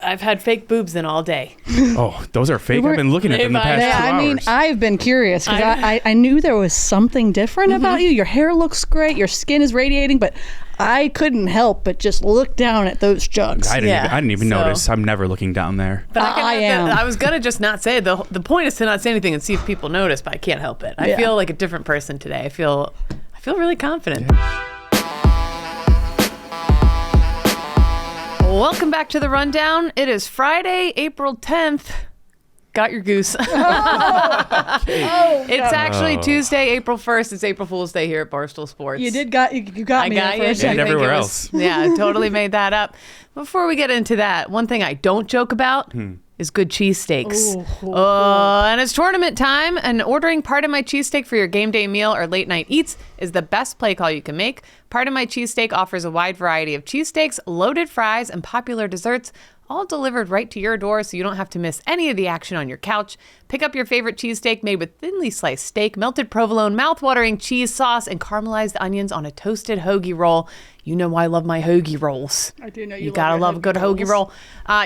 I've had fake boobs in all day. Oh, those are fake. I've been looking at them the past 2 hours. I mean, I've been curious because I knew there was something different about you. Your hair looks great. Your skin is radiating, but I couldn't help but just look down at those jugs. I didn't even notice. I'm never looking down there. But I am. I was going to just not say it. The point is to not say anything and see if people notice, but I can't help it. I feel like a different person today. I feel really confident. Yeah. Welcome back to the Rundown. It is Friday, April 10th. Got your goose. It's actually Tuesday, April 1st. It's April Fool's Day here at Barstool Sports. You got me there for a second. And everywhere else. Yeah, I totally made that up. Before we get into that, one thing I don't joke about is good cheesesteaks. And it's tournament time, and ordering Pardon My Cheesesteak for your game day meal or late night eats is the best play call you can make. Pardon My Cheesesteak offers a wide variety of cheesesteaks, loaded fries, and popular desserts, all delivered right to your door so you don't have to miss any of the action on your couch. Pick up your favorite cheesesteak made with thinly sliced steak, melted provolone, mouth-watering cheese sauce, and caramelized onions on a toasted hoagie roll. You know I love my hoagie rolls. I do know you gotta love a good hoagie roll.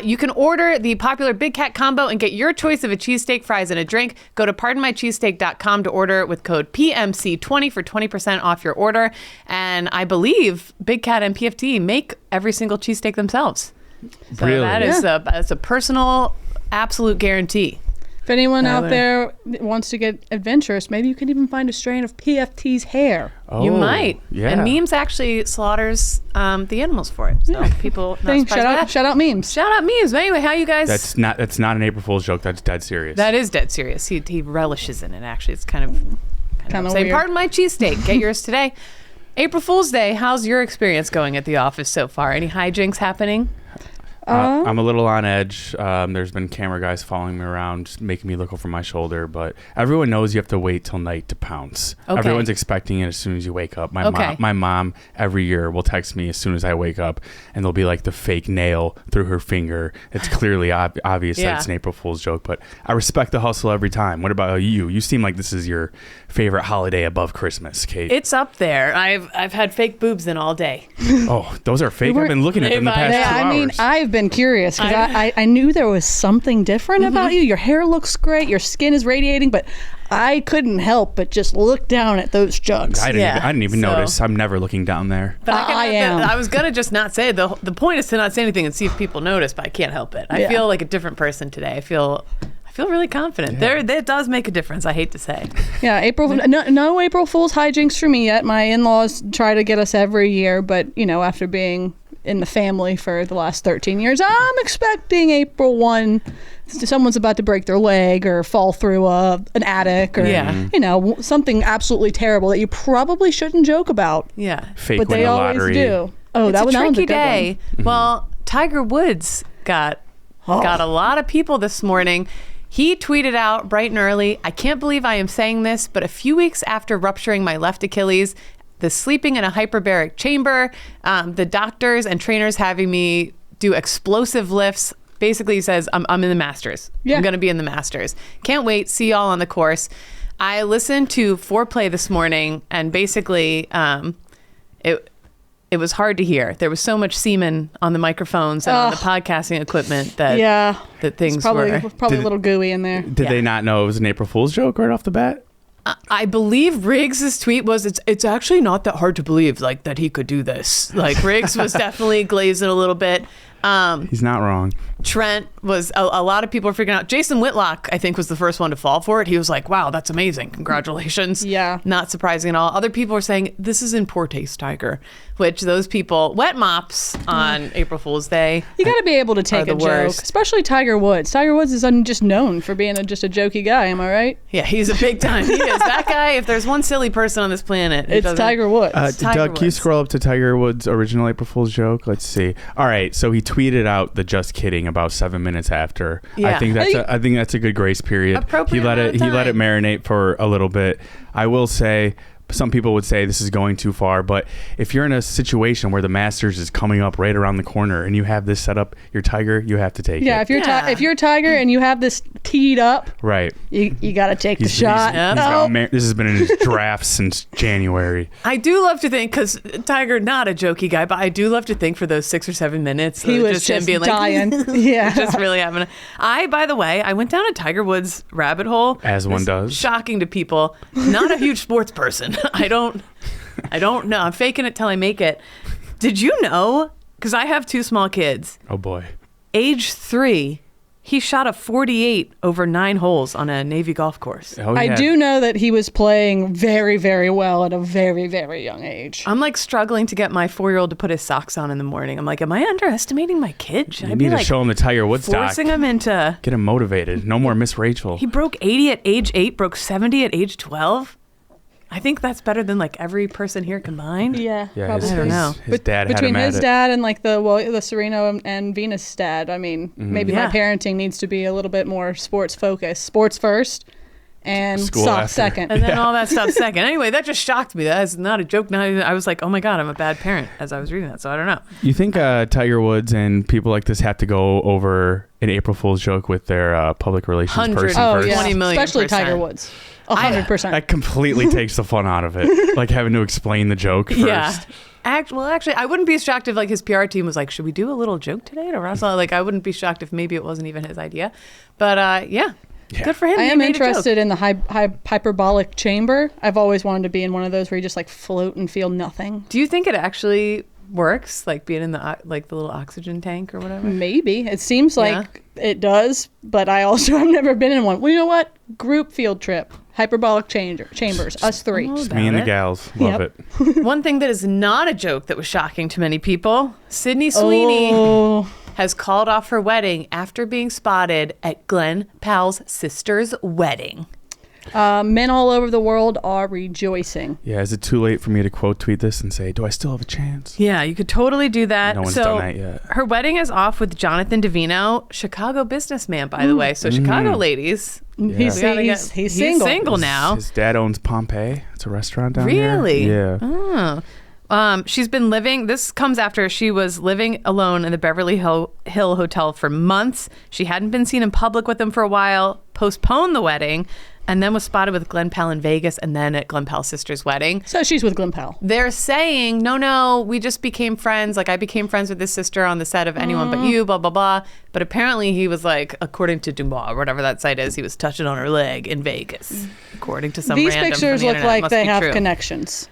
You can order the popular Big Cat Combo and get your choice of a cheesesteak, fries, and a drink. Go to pardonmycheesesteak.com to order with code PMC20 for 20% off your order. And I believe Big Cat and PFT make every single cheesesteak themselves. So really? That's a personal, absolute guarantee. If anyone out there wants to get adventurous, maybe you can even find a strain of PFT's hair. You might. Yeah. And Memes actually slaughters the animals for it. So people Shout out Memes. Shout out Memes. Anyway, how you guys? That's not an April Fool's joke. That's dead serious. That is dead serious. He relishes in it. Actually, it's kind of saying, weird. Pardon my cheesesteak. Get yours today. April Fool's Day. How's your experience going at the office so far? Any hijinks happening? I'm a little on edge. There's been camera guys following me around, making me look over my shoulder, but everyone knows you have to wait till night to pounce. Okay. Everyone's expecting it as soon as you wake up. My mom every year will text me as soon as I wake up, and there'll be like the fake nail through her finger. It's clearly obvious that it's an April Fool's joke, but I respect the hustle every time. What about you? You seem like this is your favorite holiday above Christmas, Kate. It's up there. I've had fake boobs in all day. Oh, those are fake. I've been looking at them the past 2 hours. I mean, I've been curious because I knew there was something different about you. Your hair looks great. Your skin is radiating, but I couldn't help but just look down at those jugs. I didn't even notice. I'm never looking down there. But I am. I was going to just not say it. The point is to not say anything and see if people notice, but I can't help it. I feel like a different person today. I feel really confident. That does make a difference, I hate to say. Yeah, no April Fool's hijinks for me yet. My in-laws try to get us every year, but after being in the family for the last 13 years, I'm expecting April 1 someone's about to break their leg or fall through an attic or something absolutely terrible that you probably shouldn't joke about. Yeah. Fake but they always lottery. do. Oh, it's that was a tricky a good day. one. Well, Tiger Woods got a lot of people this morning. He tweeted out bright and early, "I can't believe I am saying this, but a few weeks after rupturing my left Achilles, the sleeping in a hyperbaric chamber, the doctors and trainers having me do explosive lifts." Basically, he says, I'm in the Masters. Yeah. I'm going to be in the Masters. Can't wait. See y'all on the course. I listened to Foreplay this morning, and basically it was hard to hear. There was so much semen on the microphones and on the podcasting equipment that things probably were a little gooey in there. Did they not know it was an April Fool's joke right off the bat? I believe Riggs' tweet was, it's actually not that hard to believe, like, that he could do this. Like, Riggs was definitely glazing a little bit. He's not wrong. Trent was, a lot of people were freaking out. Jason Whitlock, I think, was the first one to fall for it. He was like, wow, that's amazing. Congratulations. Yeah. Not surprising at all. Other people were saying, this is in poor taste, Tiger, which those people, wet mops on April Fool's Day. You got to be able to take a joke, especially Tiger Woods. Tiger Woods is just known for being just a jokey guy. Am I right? Yeah, he's a big time. He is. That guy, if there's one silly person on this planet, it's Tiger Woods. Doug, can you scroll up to Tiger Woods' original April Fool's joke? Let's see. All right, so he tweeted out the "just kidding" about 7 minutes after. Yeah. I think that's a good grace period. Appropriate He let it marinate for a little bit. I will say, some people would say this is going too far, but if you're in a situation where the Masters is coming up right around the corner and you have this set up, you're Tiger, you have to take it. Yeah, if you're Tiger and you have this teed up, right, you got to take the shot. This has been in his draft since January. I do love to think, because Tiger, not a jokey guy, but I do love to think for those 6 or 7 minutes, he was just being dying. Like, yeah, just really having. By the way, I went down a Tiger Woods rabbit hole. As one does. Shocking to people. Not a huge sports person. I don't know. I'm faking it till I make it. Did you know? Because I have 2 small kids. Oh boy. Age 3, he shot a 48 over 9 holes on a Navy golf course. Oh, yeah. I do know that he was playing very, very well at a very, very young age. I'm like struggling to get my 4-year-old to put his socks on in the morning. I'm like, am I underestimating my kid? Should I need be to show him the Tiger Woods doc. Forcing him into. Get him motivated. No more Miss Rachel. He broke 80 at age 8, broke 70 at age 12. I think that's better than like every person here combined. Yeah, probably. I don't know. His dad had between him his dad and like the Serena and Venus dad. I mean, maybe my parenting needs to be a little bit more sports focused. Sports first, and School soft after. second, and then all that stuff second. Anyway, that just shocked me. That is not a joke. Not even, I was like, oh my God, I'm a bad parent as I was reading that. So I don't know. You think Tiger Woods and people like this have to go over an April Fool's joke with their public relations person first? Oh yeah, 20 million especially %. Tiger Woods. 100%. That completely takes the fun out of it. Like having to explain the joke first. Yeah. Actually, I wouldn't be shocked if like his PR team was like, should we do a little joke today to Russell? Like, I wouldn't be shocked if maybe it wasn't even his idea. But yeah. Good for him. I am interested in the hyperbolic chamber. I've always wanted to be in one of those where you just like float and feel nothing. Do you think it actually works, like being in the little oxygen tank or whatever? Maybe. It seems like it does, but I also have never been in one. Well, you know what? Group field trip. Hyperbolic chambers. Us 3. Me and the gals. Love it. One thing that is not a joke that was shocking to many people, Sydney Sweeney has called off her wedding after being spotted at Glenn Powell's sister's wedding. Men all over the world are rejoicing. Yeah, is it too late for me to quote tweet this and say, do I still have a chance? Yeah, you could totally do that. No one's done that yet. Her wedding is off with Jonathan Davino, Chicago businessman, by the way. So Chicago ladies, he's single now. His dad owns Pompeii. It's a restaurant down here. Really? Yeah. She's been living, this comes after she was living alone in the Beverly Hill Hotel for months. She hadn't been seen in public with him for a while, postponed the wedding, and then was spotted with Glenn Powell in Vegas and then at Glenn Powell's sister's wedding. So she's with Glenn Powell. They're saying, no, we just became friends. Like, I became friends with his sister on the set of Anyone But You, blah, blah, blah. But apparently he was like, according to Dumois, or whatever that site is, he was touching on her leg in Vegas, according to some These random pictures from the look internet. like they have true. connections.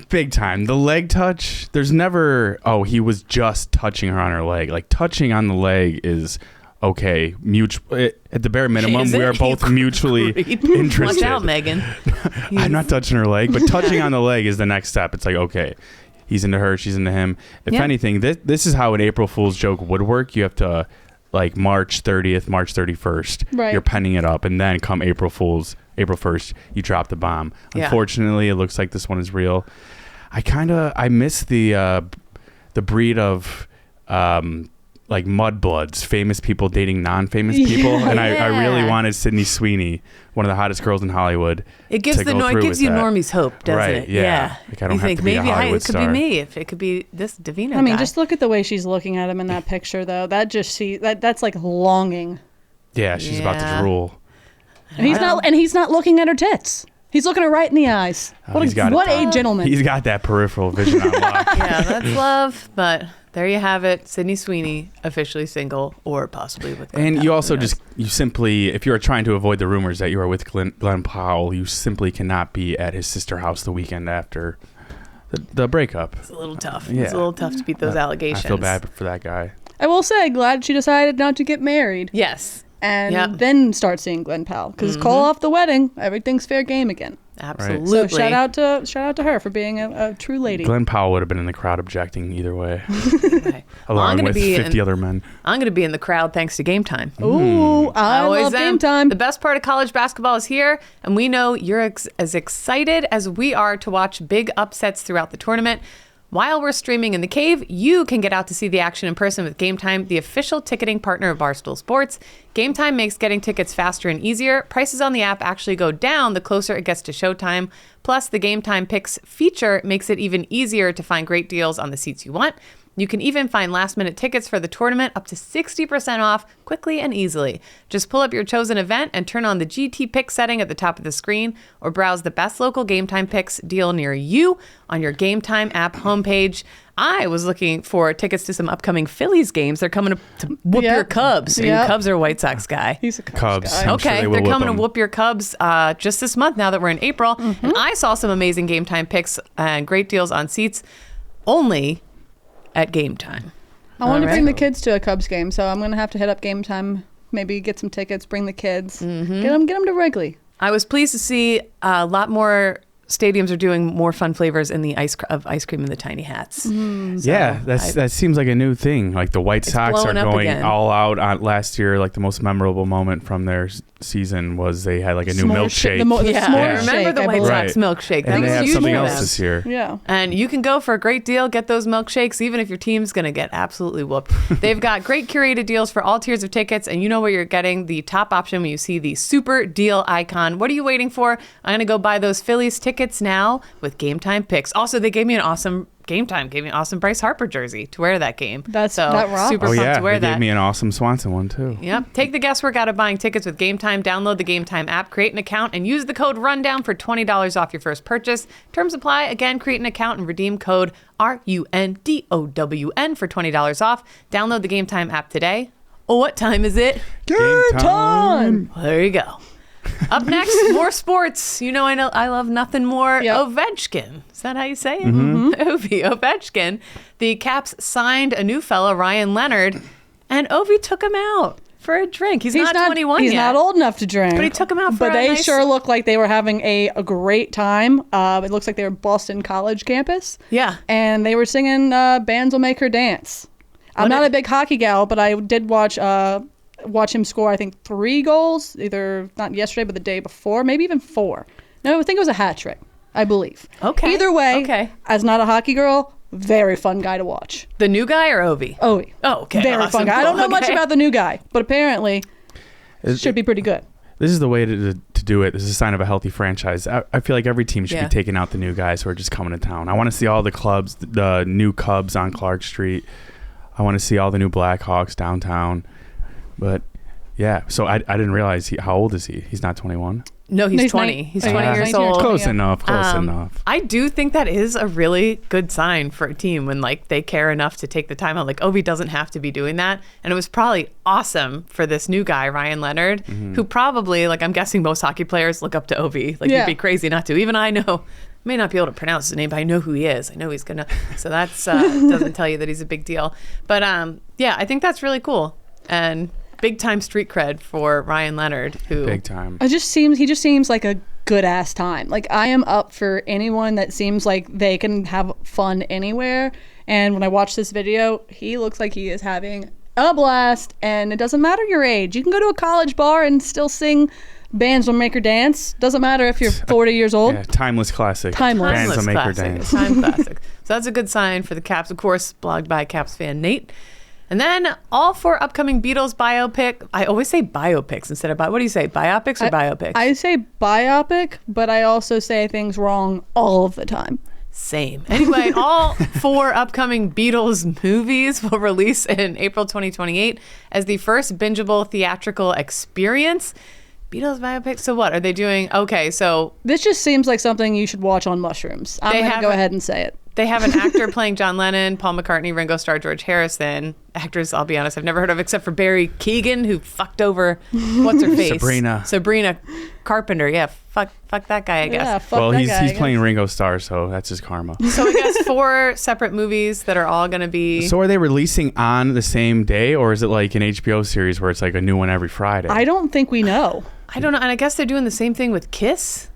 Big time. The leg touch, there's never, he was just touching her on her leg. Like, touching on the leg is... okay, at the bare minimum, we are both mutually interested. Watch out, Megan. I'm not touching her leg, but touching on the leg is the next step. It's like, okay, he's into her, she's into him. If anything, this is how an April Fool's joke would work. You have to, like, March 30th, March 31st, right. You're penning it up, and then come April 1st, you drop the bomb. Yeah. Unfortunately, it looks like this one is real. I miss the breed of... like mudbloods, famous people dating non-famous people, and I really wanted Sydney Sweeney, one of the hottest girls in Hollywood. It gives you normies hope, doesn't right, it? Yeah. Like, I don't you have think to be maybe a Hollywood it could star. be me if it could be this Davino I mean, guy. just look at the way she's looking at him in that picture, though. That's like longing. Yeah, she's about to drool. And he's not looking at her tits. He's looking her right in the eyes. What a gentleman. He's got that peripheral vision on lock. Yeah, that's love. But there you have it. Sydney Sweeney, officially single or possibly with Glenn And Powell. you also you simply, if you are trying to avoid the rumors that you are with Glenn Powell, you simply cannot be at his sister house the weekend after the breakup. It's a little tough. Yeah. It's a little tough to beat those allegations. I feel bad for that guy. I will say, glad she decided not to get married. Yes. And then start seeing Glenn Powell. Because call off the wedding, everything's fair game again. Absolutely. Right. So shout out to her for being a true lady. Glenn Powell would have been in the crowd objecting either way. Okay. Along with 50 other men. I'm going to be in the crowd thanks to Gametime. Ooh, I love Gametime. The best part of college basketball is here, and we know you're as excited as we are to watch big upsets throughout the tournament. While we're streaming in the cave, you can get out to see the action in person with Gametime, the official ticketing partner of Barstool Sports. Gametime makes getting tickets faster and easier. Prices on the app actually go down the closer it gets to showtime. Plus, the Gametime Picks feature makes it even easier to find great deals on the seats you want. You can even find last-minute tickets for the tournament up to 60% off quickly and easily. Just pull up your chosen event and turn on the GT Pick setting at the top of the screen, or browse the best local Gametime Picks deal near you on your Gametime app homepage. I was looking for tickets to some upcoming Phillies games. They're coming to whoop your Cubs. Are you a Cubs or White Sox guy? He's a Cubs guy. Okay, sure they're coming to whoop your Cubs just this month now that we're in April. Mm-hmm. And I saw some amazing Gametime picks and great deals on seats only at Gametime. I want to bring the kids to a Cubs game, so I'm going to have to hit up Gametime, maybe get some tickets, bring the kids, get them to Wrigley. I was pleased to see a lot more stadiums are doing more fun flavors in the ice cream in the tiny hats. That seems like a new thing. Like the White Sox are going all out on last year. Like the most memorable moment from their season was they had like a new milkshake. Remember the White Sox milkshake? And they have something else this year. Yeah. And you can go for a great deal, get those milkshakes, even if your team's going to get absolutely whooped. They've got great curated deals for all tiers of tickets, and you know what you're getting. The top option when you see the super deal icon. What are you waiting for? I'm going to go buy those Phillies tickets now with Gametime Picks. Also, they gave me an awesome Bryce Harper jersey to wear that game. That rocks. Super fun to wear that. They gave me an awesome Swanson one too. Yep. Take the guesswork out of buying tickets with Gametime. Download the Gametime app, create an account, and use the code RUNDOWN for $20 off your first purchase. Terms apply. Again, create an account and redeem code RUNDOWN for $20 off. Download the Gametime app today. Oh, what time is it? Game time. Well, there you go. Up next, more sports. I love nothing more. Ovechkin. Is that how you say it? Ovi Ovechkin. The Caps signed a new fella, Ryan Leonard, and Ovi took him out for a drink. He's not 21 yet. He's not old enough to drink. But he took him out for a they nice... sure look like they were having a great time. It looks like they were Boston College campus. Yeah. And they were singing Bands Will Make Her Dance. I'm not a big hockey gal, but I did watch him score, I think, 3 goals, either not yesterday, but the day before, maybe even 4. No, I think it was a hat trick, I believe. Okay. Either way, as not a hocky girl, very fun guy to watch. The new guy or Ovi? Ovi. Oh, okay. Very fun guy. I don't know much about the new guy, but apparently should be pretty good. This is the way to do it. This is a sign of a healthy franchise. I feel like every team should be taking out the new guys who are just coming to town. I want to see all the clubs, the new Cubs on Clark Street. I want to see all the new Blackhawks downtown. But yeah, so I didn't realize how old is he? He's not 21? No, he's 20. He's 20 years old. Close enough. I do think that is a really good sign for a team when they care enough to take the time out. Like Ovi doesn't have to be doing that. And it was probably awesome for this new guy, Ryan Leonard, who probably, I'm guessing most hockey players look up to Ovi. You'd be crazy not to. Even I know. May not be able to pronounce his name, but I know who he is. I know he's gonna. So that's doesn't tell you that he's a big deal. But I think that's really cool and big time street cred for Ryan Leonard. Who big time. He just seems like a good ass time. I am up for anyone that seems like they can have fun anywhere. And when I watch this video, he looks like he is having a blast. And it doesn't matter your age. You can go to a college bar and still sing Bands Will Make Her Dance. Doesn't matter if you're 40 years old. Yeah, timeless classic. Timeless Bands Will Make Her Dance. Time classic. So that's a good sign for the Caps, of course, blogged by Caps fan Nate. And then all 4 upcoming Beatles biopic. I always say biopics instead of what do you say? Biopics or biopics? I say biopic, but I also say things wrong all of the time. Same. Anyway, all 4 upcoming Beatles movies will release in April 2028 as the first bingeable theatrical experience. Beatles biopic. So what are they doing? Okay, so this just seems like something you should watch on mushrooms. I'm going to go ahead and say it. They have an actor playing John Lennon, Paul McCartney, Ringo Starr, George Harrison. Actors, I'll be honest, I've never heard of except for Barry Keoghan, who fucked over what's her face? Sabrina Carpenter. Yeah, fuck that guy, I guess. Yeah, he's playing Ringo Starr, so that's his karma. So I guess 4 separate movies that are all going to be. So are they releasing on the same day, or is it like an HBO series where it's like a new one every Friday? I don't think we know. I don't know, and I guess they're doing the same thing with Kiss.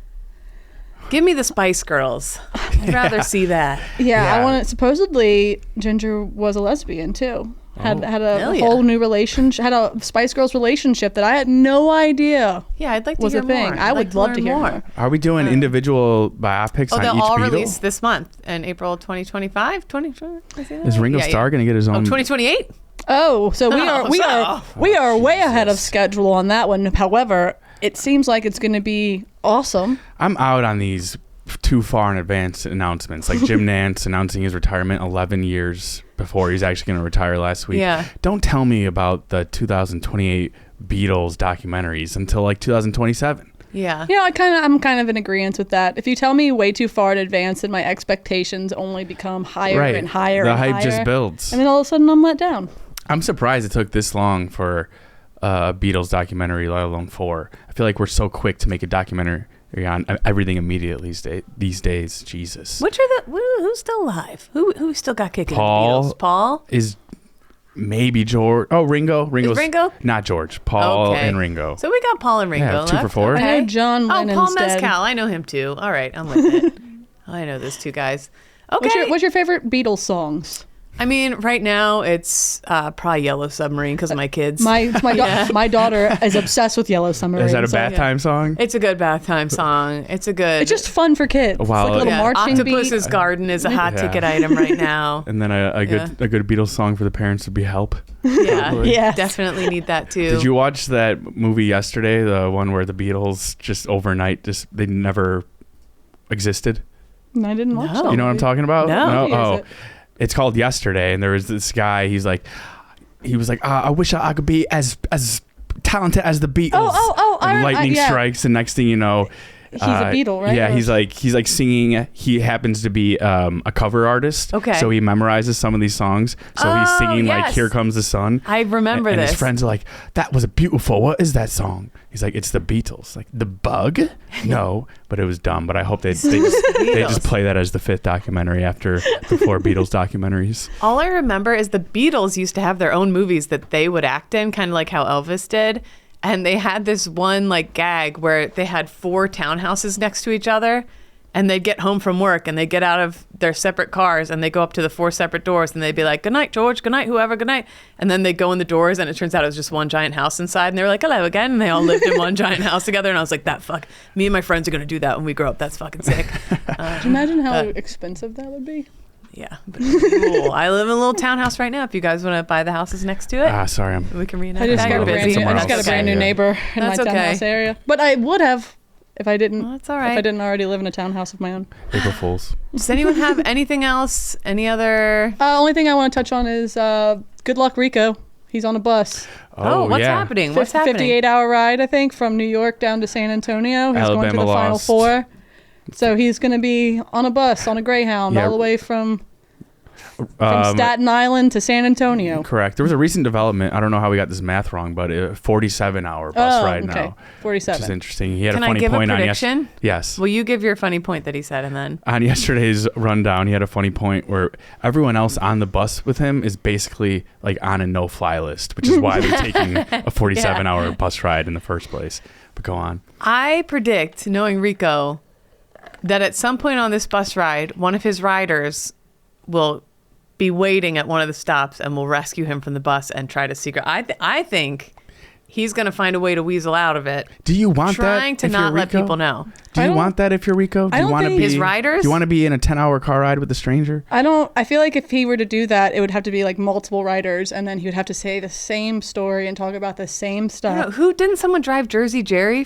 Give me the Spice Girls. I'd rather see that. Yeah, I want it. Supposedly, Ginger was a lesbian too. Had a whole new relationship. Had a Spice Girls relationship that I had no idea. Yeah, I'd like to was hear a thing. more. I would love to hear more. Are we doing individual biopics on each they'll all Beatle? release this month in April 2025. Is Ringo Starr going to get his own? 2028. Oh, so we are way ahead of schedule on that one. However, it seems like it's going to be awesome. I'm out on these too far in advance announcements, like Jim Nantz announcing his retirement 11 years before he's actually going to retire last week. Yeah. Don't tell me about the 2028 Beatles documentaries until like 2027. Yeah. You know, I'm kind of in agreement with that. If you tell me way too far in advance, then my expectations only become higher and higher. The and hype higher, just builds. and then all of a sudden I'm let down. I'm surprised it took this long for a Beatles documentary, let alone 4. I feel like we're so quick to make a documentary on everything immediately these days. Jesus. Who's still alive? Who still got kicking? Paul. The Beatles? Paul is maybe George. Oh, Ringo. Is Ringo? Not George. Paul and Ringo. So we got Paul and Ringo. Yeah, 2 for 4. Okay. I know John Lennon's Paul dead. Mescal. I know him too. All right, I'm with it. I know those two guys. Okay. What's your favorite Beatles songs? I mean, right now it's probably Yellow Submarine because of my kids. My daughter is obsessed with Yellow Submarine. Is that a bath time song? It's a good bath time song. It's just fun for kids. Wow. It's like a little marching Octopus's beat. Garden is a hot ticket item right now. And then a good Beatles song for the parents would be Help. Yeah, Yes. definitely need that too. Did you watch that movie yesterday? The one where the Beatles just overnight they never existed. I didn't watch No. that. You know what I'm talking about? No. Is it? It's called Yesterday, and there was this guy. He was like, I wish I could be as talented as the Beatles. And lightning strikes, and next thing you know, he's a Beatle, right? Yeah, he's like singing. He happens to be a cover artist. Okay. So he memorizes some of these songs. So he's singing like "Here Comes the Sun." I remember and this. his friends are like, "That was beautiful. What is that song?" He's like, "It's the Beatles." Like, the Bug? No, but it was dumb. But I hope they just play that as the 5th documentary after the 4 Beatles documentaries. All I remember is the Beatles used to have their own movies that they would act in, kind of like how Elvis did. And they had this one like gag where they had 4 townhouses next to each other, and they'd get home from work and they'd get out of their separate cars and they go up to the 4 separate doors and they'd be like, "Good night, George. Good night, whoever. Good night." And then they'd go in the doors and it turns out it was just one giant house inside. And they were like, "Hello again." And they all lived in one giant house together. And I was like, me and my friends are going to do that when we grow up. That's fucking sick. Can you imagine how expensive that would be? Yeah. But cool. I live in a little townhouse right now. If you guys want to buy the houses next to it. Sorry. We can reenact. I just got a brand new neighbor in That's my townhouse area. But I would have if I didn't. Well, that's all right. If I didn't already live in a townhouse of my own. April Fools. Does anyone have anything else? Any other? Only thing I want to touch on is good luck, Rico. He's on a bus. What's happening? What's happening? 58-hour ride, I think, from New York down to San Antonio. He's Alabama going to the Final lost. Four. So he's going to be on a bus, on a Greyhound, all the way from Staten Island to San Antonio. Correct. There was a recent development. I don't know how we got this math wrong, but a 47-hour bus ride now. 47. Which is interesting. He had Can a funny I give point a on prediction? Yes. Well, you give your funny point that he said, and then on yesterday's rundown, he had a funny point where everyone else on the bus with him is basically like on a no-fly list, which is why they're taking a 47-hour bus ride in the first place. But go on. I predict, knowing Rico, that at some point on this bus ride, one of his riders will be waiting at one of the stops and will rescue him from the bus and try to secret. I think he's going to find a way to weasel out of it. Do you want that? Trying to not let people know. Do you want that if you're Rico? Do you want to be his riders? Do you want to be in a 10-hour car ride with a stranger? I feel like if he were to do that, it would have to be like multiple riders, and then he would have to say the same story and talk about the same stuff. Didn't someone drive Jersey Jerry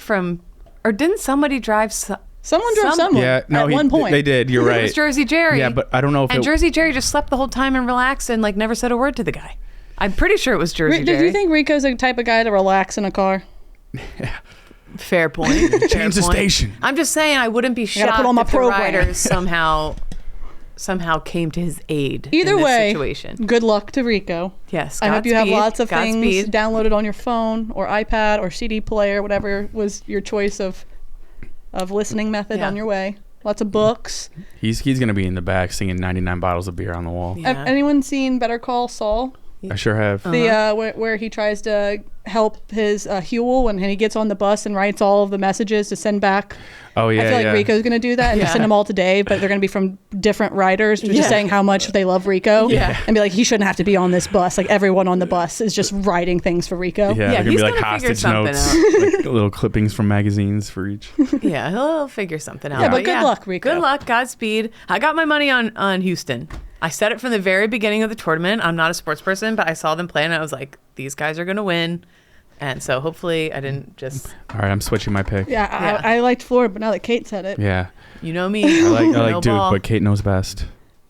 or didn't somebody drive? Someone drove someone at one point. They did. You're right. It was Jersey Jerry. Yeah, but I don't know if Jersey Jerry just slept the whole time and relaxed and like never said a word to the guy. I'm pretty sure it was Jersey Jerry. Do you think Rico's the type of guy to relax in a car? Yeah. Fair point. Change the station. I'm just saying I wouldn't be shocked put on my if the program. riders somehow came to his aid. Either in this way, situation. Good luck to Rico. Yes, I hope you have lots of things Godspeed. downloaded on your phone or iPad or CD player, whatever was your choice of listening method on your way. Lots of books. He's gonna be in the back singing 99 bottles of beer on the wall. Yeah. Have anyone seen Better Call Saul? I sure have. The where he tries to help his Huel when he gets on the bus and writes all of the messages to send back. Oh, yeah. I feel like Rico's going to do that and just send them all to Dave, but they're going to be from different writers just saying how much they love Rico. Yeah. And be like, he shouldn't have to be on this bus. Like, everyone on the bus is just writing things for Rico. Yeah, they're going to be like hostage notes, like little clippings from magazines for each. Yeah, he'll figure something out. Yeah, but good luck, Rico. Good luck, Godspeed. I got my money on Houston. I said it from the very beginning of the tournament. I'm not a sports person, but I saw them play and I was like, these guys are going to win. And so hopefully I didn't just... All right, I'm switching my pick. Yeah, I liked Florida, but now that Kate said it. Yeah. You know me. I like Duke, but Kate knows best.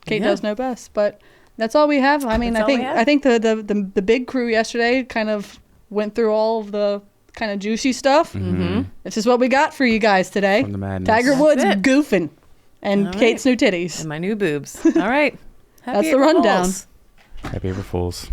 Kate does know best, but that's all we have. I mean, I think the big crew yesterday kind of went through all of the kind of juicy stuff. Mm-hmm. This is what we got for you guys today. From the madness. Tiger Woods goofing and Kate's new titties. And my new boobs. All right. That's the rundown. Happy April Fools.